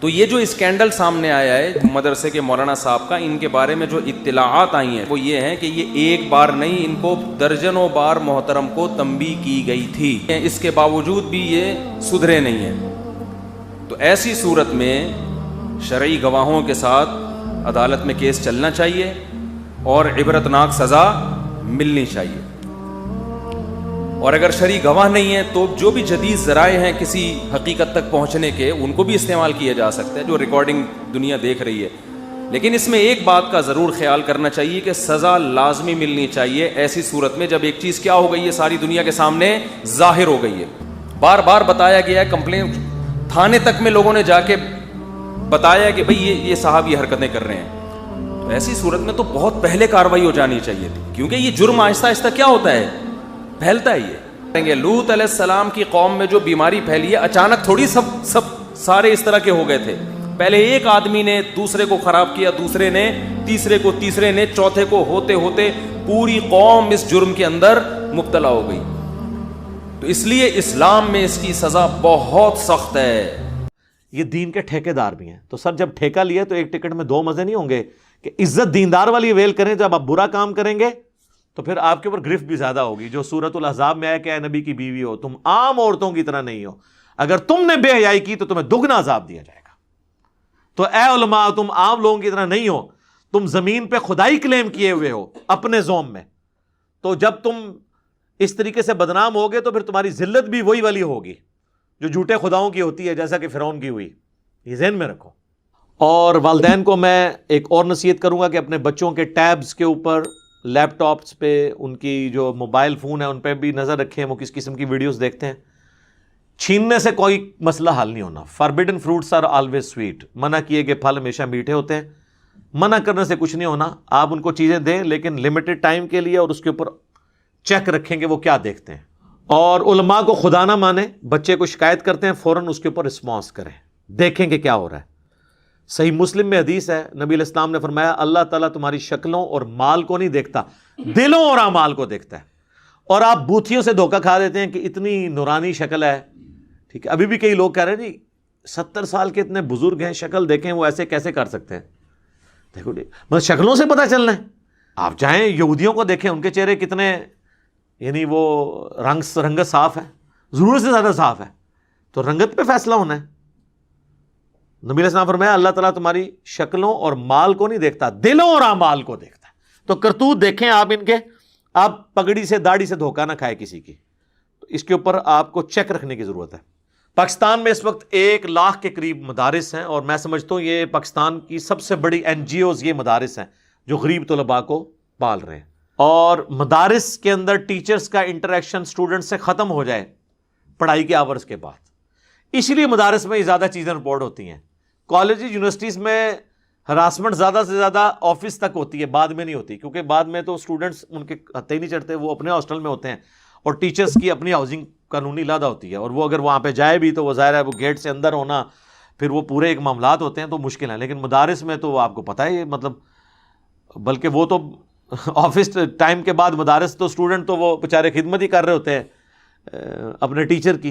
تو یہ جو اسکینڈل سامنے آیا ہے مدرسے کے مولانا صاحب کا، ان کے بارے میں جو اطلاعات آئی ہیں وہ یہ ہیں کہ یہ ایک بار نہیں، ان کو درجنوں بار محترم کو تنبیہ کی گئی تھی، اس کے باوجود بھی یہ سدھرے نہیں ہیں۔ تو ایسی صورت میں شرعی گواہوں کے ساتھ عدالت میں کیس چلنا چاہیے اور عبرتناک سزا ملنی چاہیے۔ اور اگر شرعی گواہ نہیں ہے تو جو بھی جدید ذرائع ہیں کسی حقیقت تک پہنچنے کے، ان کو بھی استعمال کیا جا سکتا ہے، جو ریکارڈنگ دنیا دیکھ رہی ہے۔ لیکن اس میں ایک بات کا ضرور خیال کرنا چاہیے کہ سزا لازمی ملنی چاہیے ایسی صورت میں جب ایک چیز کیا ہو گئی ہے، ساری دنیا کے سامنے ظاہر ہو گئی ہے، بار بار بتایا گیا ہے، کمپلین تھانے تک میں لوگوں نے جا کے بتایا کہ بھئی یہ صاحب یہ حرکتیں کر رہے ہیں۔ تو ایسی صورت میں تو بہت پہلے کارروائی ہو جانی چاہیے تھی، کیونکہ یہ جرم آہستہ آہستہ کیا ہوتا ہے، پھیلتا ہے۔ یہ لوط علیہ السلام کی قوم میں جو بیماری پھیلی ہے، اچانک تھوڑی سب سارے اس طرح کے ہو گئے تھے۔ پہلے ایک آدمی نے دوسرے کو خراب کیا، دوسرے نے تیسرے کو، تیسرے نے چوتھے کو، ہوتے ہوتے پوری قوم اس جرم کے اندر مبتلا ہو گئی۔ تو اس لیے اسلام میں اس کی سزا بہت سخت ہے۔ یہ دین کے ٹھیکے دار بھی ہیں، تو سر جب ٹھیکہ لیا تو ایک ٹکٹ میں دو مزے نہیں ہوں گے کہ عزت دیندار والی ویل کریں، جب آپ برا کام کریں گے تو پھر آپ کے اوپر گرفت بھی زیادہ ہوگی، جو سورۃ الاحزاب میں ہے کہ اے نبی کی بیوی ہو، تم عام عورتوں کی طرح نہیں ہو، اگر تم نے بے حیائی کی تو تمہیں دگنا عذاب دیا جائے گا۔ تو اے علماء، تم عام لوگوں کی طرح نہیں ہو، تم زمین پہ خدائی کلیم کیے ہوئے ہو اپنے زوم میں، تو جب تم اس طریقے سے بدنام ہوگے تو پھر تمہاری ذلت بھی وہی والی ہوگی جو جھوٹے خداؤں کی ہوتی ہے، جیسا کہ فرعون کی ہوئی۔ یہ ذہن میں رکھو۔ اور والدین کو میں ایک اور نصیحت کروں گا کہ اپنے بچوں کے ٹیبز کے اوپر، لیپ ٹاپس پہ، ان کی جو موبائل فون ہے ان پہ بھی نظر رکھیں، وہ کس قسم کی ویڈیوز دیکھتے ہیں۔ چھیننے سے کوئی مسئلہ حل نہیں ہونا۔ Forbidden fruits are always sweet, منع کیے گئے پھل ہمیشہ میٹھے ہوتے ہیں۔ منع کرنے سے کچھ نہیں ہونا، آپ ان کو چیزیں دیں لیکن لمیٹڈ ٹائم کے لیے، اور اس کے اوپر چیک رکھیں کہ وہ کیا دیکھتے ہیں۔ اور علماء کو خدا نہ مانیں، بچے کو شکایت کرتے ہیں فوراً اس کے اوپر رسپانس کریں، دیکھیں کہ کیا ہو رہا ہے۔ صحیح مسلم میں حدیث ہے، نبی علیہ السلام نے فرمایا اللہ تعالیٰ تمہاری شکلوں اور مال کو نہیں دیکھتا، دلوں اور اعمال کو دیکھتا ہے۔ اور آپ بوتھیوں سے دھوکہ کھا دیتے ہیں کہ اتنی نورانی شکل ہے، ٹھیک ہے، ابھی بھی کئی لوگ کہہ رہے ہیں جی 70 سال کے اتنے بزرگ ہیں، شکل دیکھیں وہ ایسے کیسے کر سکتے ہیں۔ دیکھو بس شکلوں سے پتہ چلنا ہے۔ آپ چاہیں یہودیوں کو دیکھیں، ان کے چہرے کتنے، یعنی وہ رنگت صاف ہے، ضرورت سے زیادہ صاف ہے، تو رنگت پہ فیصلہ ہونا ہے۔ نبی علیہ السلام فرمایا اللہ تعالیٰ تمہاری شکلوں اور مال کو نہیں دیکھتا، دلوں اور اعمال کو دیکھتا ہے۔ تو کرتوت دیکھیں آپ ان کے، آپ پگڑی سے داڑھی سے دھوکہ نہ کھائے کسی کی، تو اس کے اوپر آپ کو چیک رکھنے کی ضرورت ہے۔ پاکستان میں اس وقت 1 لاکھ کے قریب مدارس ہیں، اور میں سمجھتا ہوں یہ پاکستان کی سب سے بڑی NGOs یہ مدارس ہیں جو غریب طلباء کو پال رہے ہیں۔ اور مدارس کے اندر ٹیچرز کا انٹریکشن اسٹوڈنٹ سے ختم ہو جائے پڑھائی کے آورز کے بعد، اسی لیے مدارس میں زیادہ چیزیں رپورٹ ہوتی ہیں۔ کالجز یونیورسٹیز میں ہراسمنٹ زیادہ سے زیادہ آفس تک ہوتی ہے، بعد میں نہیں ہوتی، کیونکہ بعد میں تو اسٹوڈنٹس ان کے ہتھے ہی نہیں چڑھتے، وہ اپنے ہاسٹل میں ہوتے ہیں، اور ٹیچرز کی اپنی ہاؤسنگ قانونی علیحدہ ہوتی ہے، اور وہ اگر وہاں پہ جائے بھی تو وہ ظاہر ہے وہ گیٹ سے اندر ہونا، پھر وہ پورے ایک معاملات ہوتے ہیں تو مشکل ہیں۔ لیکن مدارس میں تو آپ کو پتہ ہے، مطلب بلکہ وہ تو آفس ٹائم کے بعد مدارس تو اسٹوڈنٹ تو وہ بیچارے خدمت ہی کر رہے ہوتے ہیں اپنے ٹیچر کی۔